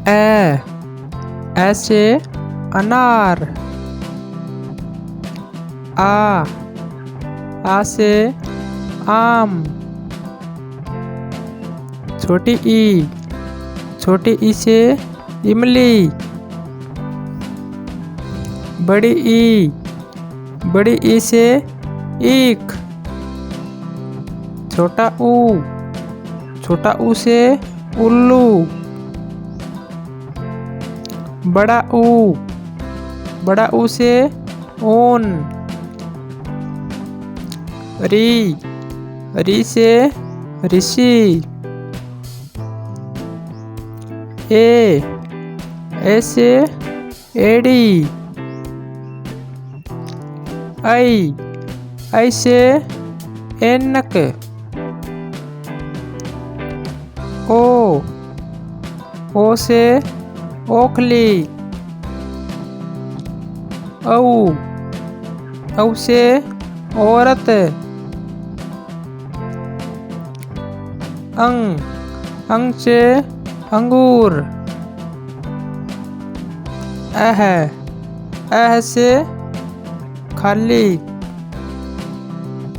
ऐसे अनार। आ से आम। छोटी ई से इमली। बड़ी ई से ईख। छोटा ऊ से उल्लू। बड़ा ऊ से ऊन। री से ऋषि। ए से एड़ी। ऐ से ऐनक। ओ से ओखली। औ से औरत। अंग से अंगूर। अह से खाली।